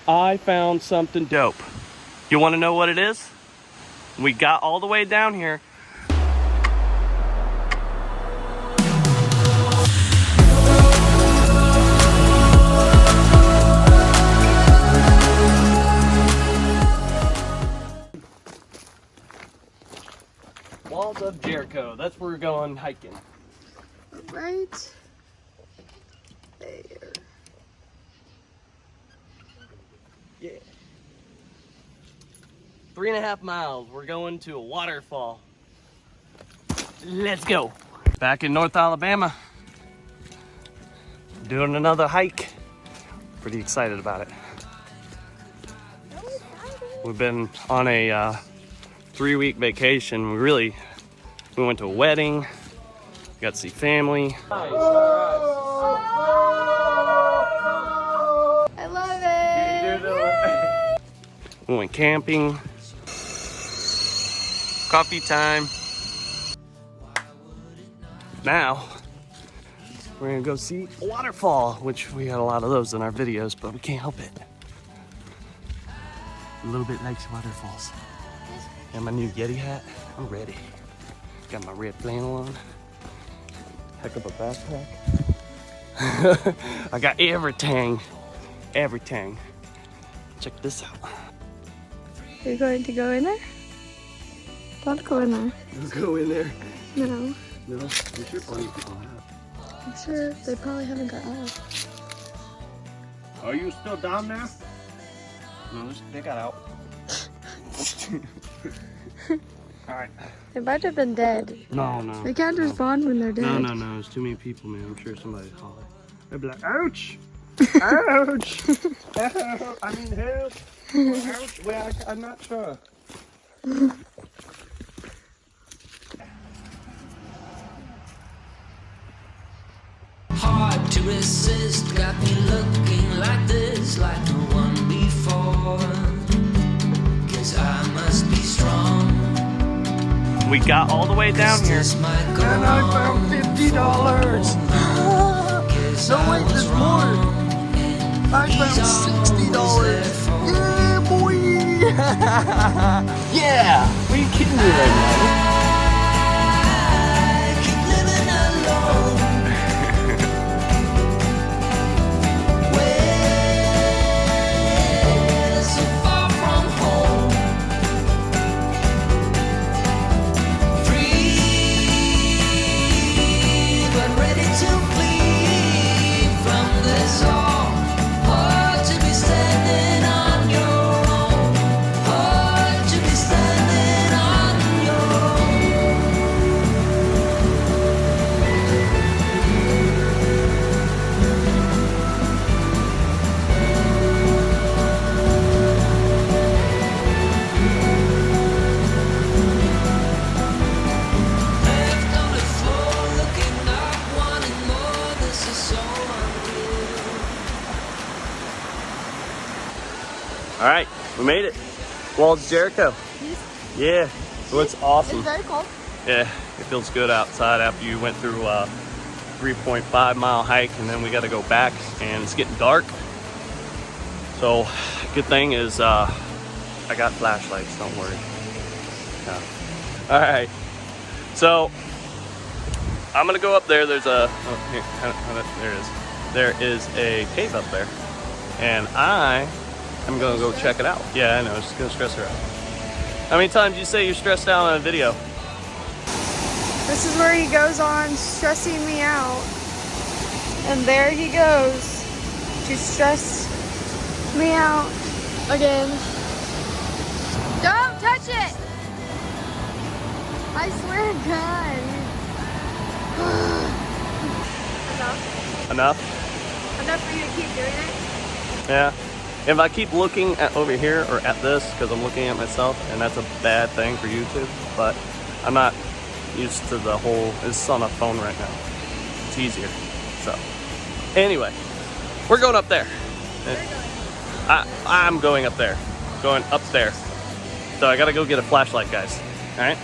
I found something dope. You want to know what it is? We got all the way down here. Walls of Jericho. That's where we're going hiking. Right there. Yeah. 3.5 miles. We're going to a waterfall. Let's go. Back in North Alabama. Doing another hike. Pretty excited about it. We've been on a 3-week vacation. We went to a wedding. Got to see family. Nice. I love it. We went camping. Coffee time. Now, we're gonna go see a waterfall, which we had a lot of those in our videos, but we can't help it. A little bit likes waterfalls. And my new Yeti hat, I'm ready. Got my red flannel on. Heck of a backpack. I got everything. Everything. Check this out. You're going to go in there? Don't go in there. You go in there. No. No, I'm sure plenty of people have. I'm sure they probably haven't got out. Are you still down there? No, they got out. Alright. They might have been dead. No. They can't respond when they're dead. No. There's too many people, man. I'm sure somebody's holler. They'd be like, ouch! Ouch! Help! I mean, help! Ouch! Well, I'm not sure. Hard to resist, got me looking like this, like no one before. 'Cause I must be strong. We got all the way down here. And I found $50. No, wait, there's more. I found $60. Yeah, boy! Yeah! What are you kidding me right now? All right, we made it. Walls of Jericho. Yeah, so it's awesome. It's very cold. Yeah, it feels good outside after you went through a 3.5 mile hike, and then we got to go back, and it's getting dark. So, good thing is I got flashlights. Don't worry. Yeah. All right, so I'm gonna go up there. There's a there is a cave up there, and I'm gonna go check it out. Yeah, I know, it's gonna stress her out. How many times do you say you're stressed out on a video? This is where he goes on stressing me out. And there he goes to stress me out again. Don't touch it! I swear to God. Enough? Enough for you to keep doing it? Yeah. If I keep looking at over here or at this, because I'm looking at myself, and that's a bad thing for YouTube, but I'm not used to the whole, it's on a phone right now. It's easier. So, anyway, we're going up there. I'm going up there. Going up there. So I gotta go get a flashlight, guys. Alright?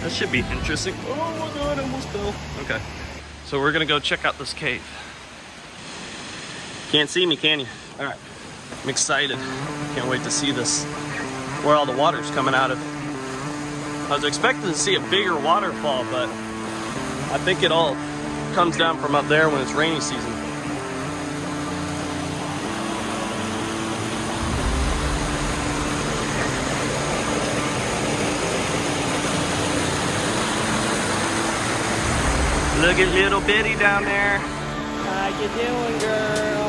That should be interesting. Oh my God, I almost fell. Okay. So we're gonna go check out this cave. Can't see me, can you? All right, I'm excited. Can't wait to see this, where all the water's coming out of. I was expecting to see a bigger waterfall, but I think it all comes down from up there when it's rainy season. Look at little Bitty down there. How you doing, girl?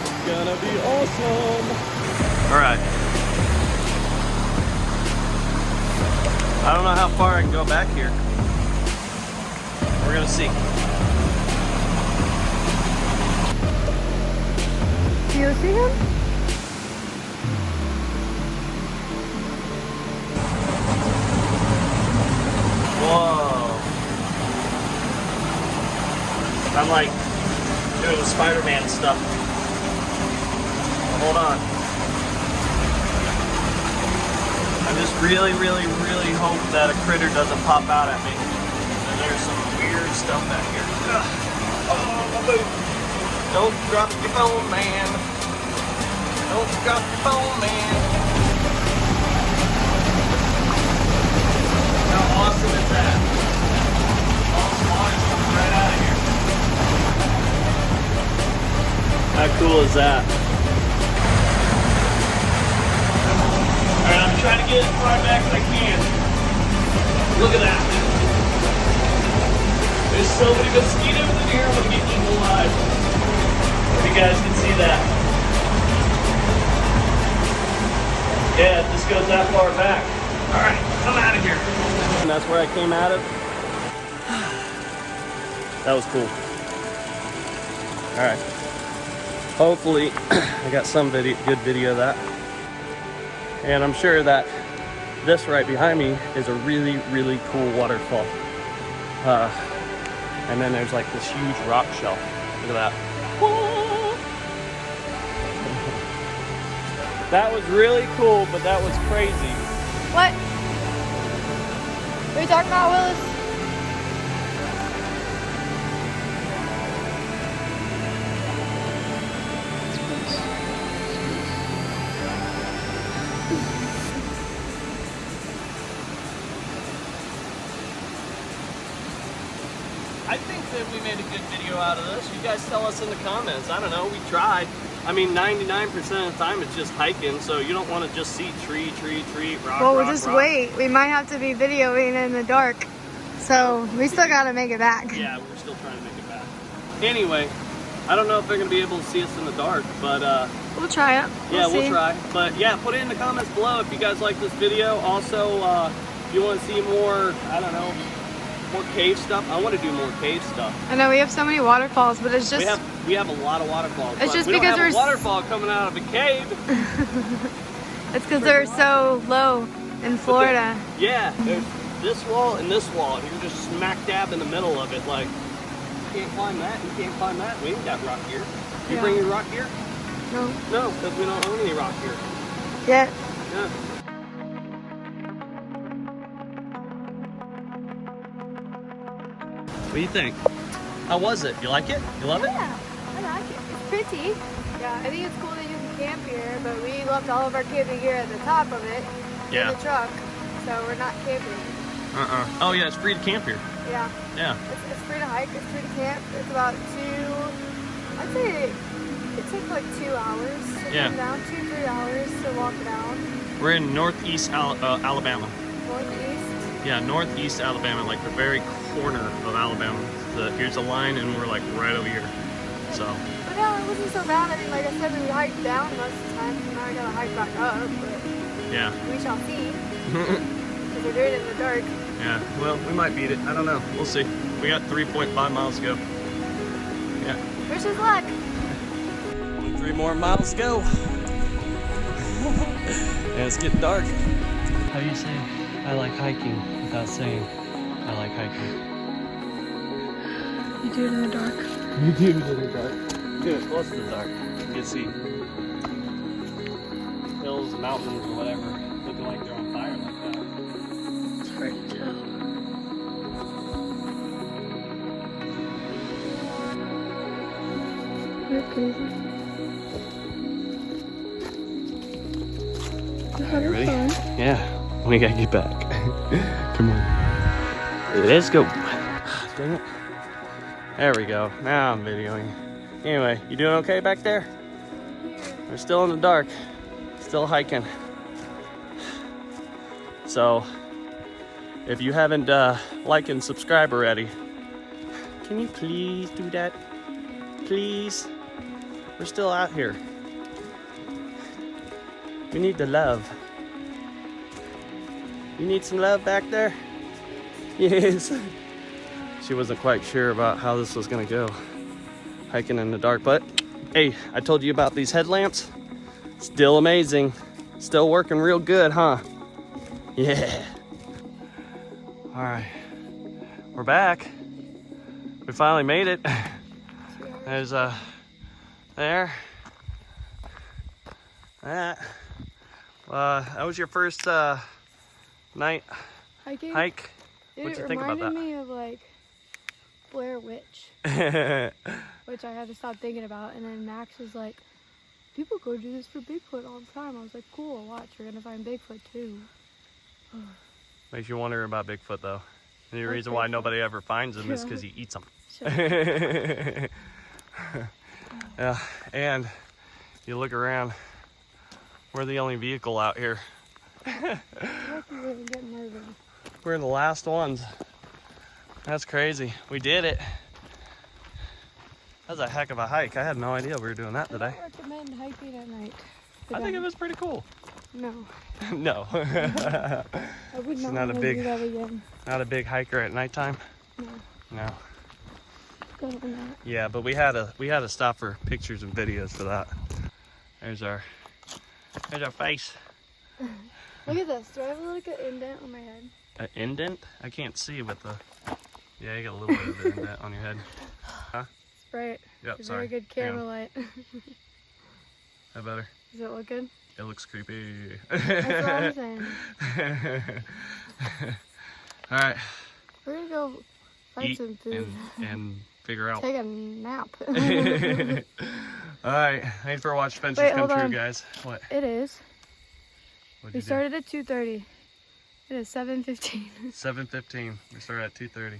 It's gonna be awesome. All right. I don't know how far I can go back here. We're gonna see. Do you see him? Whoa. I'm like doing Spider-Man stuff. Hold on. I just really hope that a critter doesn't pop out at me. And there's some weird stuff back here. Ugh. Oh, my boot. Don't drop your phone, man. Don't drop your phone, man. How awesome is that? All water's coming right out of here. How cool is that? Alright, I'm trying to get as far back as I can. Look at that. There's so many mosquitoes in here, I'm gonna get eaten alive. If you guys can see that. Yeah, it just goes that far back. Alright, I'm out of here. And that's where I came out of. That was cool. Alright. Hopefully, I got some good video of that. And I'm sure that this right behind me is a really cool waterfall. And then there's like this huge rock shelf. Look at that. That was really cool, but that was crazy. What? What are you talking about, Willis? I think that we made a good video out of this. You guys tell us in the comments. I don't know, we tried. I mean, 99% of the time it's just hiking, so you don't want to just see tree, rock, Well, rock, we'll just rock. wait. We might have to be videoing in the dark. So we still gotta make it back. Yeah, we're still trying to make it back. Anyway, I don't know if they're going to be able to see us in the dark, but We'll try it. yeah, we'll see. try. But yeah, put it in the comments below if you guys like this video. Also, if you want to see more, I don't know, more cave stuff. I want to do more cave stuff. I know we have so many waterfalls, but it's just We have a lot of waterfalls. It's but just we don't because have a there's- waterfall coming out of a cave. it's because they're so low in Florida. Yeah, there's this wall and this wall. You're just smack dab in the middle of it. Like, you can't climb that, you can't climb that. We ain't got rock here. You Yeah. bring your rock here? No. No, because we don't own any rock here. Yet. Yeah. What do you think? How was it? You like it? You love it? Yeah, I like it. It's pretty. Yeah, I think it's cool that you can camp here, but we left all of our camping gear at the top of it in the truck, so we're not camping. Oh yeah, it's free to camp here. Yeah. Yeah. It's free to hike, it's free to camp. It's about I'd say it took like 2 hours to come down, 2-3 hours to walk down. We're in northeast Alabama. Northeast. Yeah, northeast Alabama, like the very corner of Alabama. Here's a line and we're like right over here. So. But no, it wasn't so bad. I mean, like I said, we hiked down most of the time, so now I gotta hike back up, but Yeah. we shall see. Because we're doing it in the dark. Yeah, well, we might beat it. I don't know. We'll see. We got 3.5 miles to go. Yeah. Wish us luck. 3 more miles to go. And it's getting dark. How do you say I like hiking without saying I like hiking? You do it in the dark. You do it in the dark. Do it close to the dark. You can see hills, mountains, or whatever, looking like they're on fire like that. It's hard to tell. You're crazy. having ready? fun. Yeah, we gotta get back. Come on. Let's go. Dang it. There we go. Now I'm videoing. Anyway, you doing okay back there? We're still in the dark. Still hiking. So, if you haven't liked and subscribed already, can you please do that? Please? We're still out here. We need the love. You need some love back there? Yes. She wasn't quite sure about how this was gonna go, hiking in the dark, but hey, I told you about these headlamps. Still amazing. Still working real good, huh? Yeah. All right, we're back. We finally made it. There's there. That. That was your first night Hiking? hike. What'd you think about that? It reminded me of like Blair Witch, which I had to stop thinking about. And then Max was like, people go do this for Bigfoot all the time. I was like, cool, watch, we're gonna find Bigfoot too. Makes you wonder about Bigfoot though. And the Like reason why Bigfoot. nobody ever finds him is Yeah. because he eats them. Sure. Yeah, and you look around, we're the only vehicle out here. I really getting nervous. We're the last ones. That's crazy. We did it. That was a heck of a hike. I had no idea we were doing that I today. don't recommend hiking at night. I think it was pretty cool. No, No. I would It's not, not a want to big- do that again. Not a big hiker at nighttime. No, No. definitely not. Yeah, but we had to stop for pictures and videos for that. There's our face. Look at this. Do I have like an indent on my head? An indent? I can't see with the. Yeah, you got a little bit of an indent on your head. Huh? It's bright. Yep. It's Sorry. very good Hang camera on. light. That better? Does it look good? It looks creepy. That's what I'm saying. All right. We're gonna go find Eat some food. and figure out. Take a nap. All right. Thanks for watching Adventures Wait, Come hold True, on. guys. What? It is. What'd We you do? started at 2:30. It is 7:15. 7:15. We started at 2:30.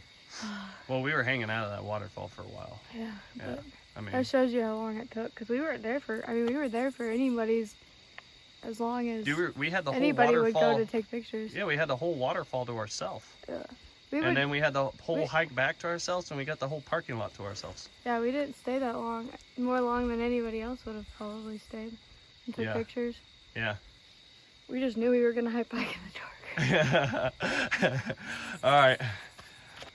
Well, we were hanging out of that waterfall for a while. Yeah, Yeah. but I mean, that shows you how long it took. Because we weren't there for, we were there for anybody's, as long as we had the whole anybody would waterfall. go to take pictures. Yeah, we had the whole waterfall to ourselves. Yeah. We And would, then we had the whole we- hike back to ourselves, and we got the whole parking lot to ourselves. yeah, we didn't stay that long. More long than anybody else would have probably stayed and took Yeah. pictures. Yeah. We just knew we were going to hike back in the dark. All right.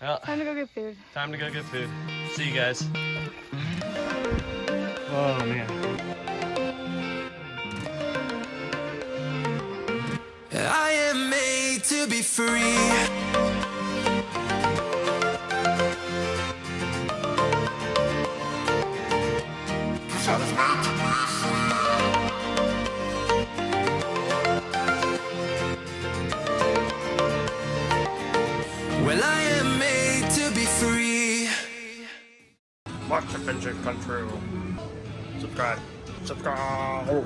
Well, Time to go get food. time to go get food. See you guys. Oh, man. I am made to be free. Well, I am made to be free. Watch Adventures Come True. Subscribe. Subscribe.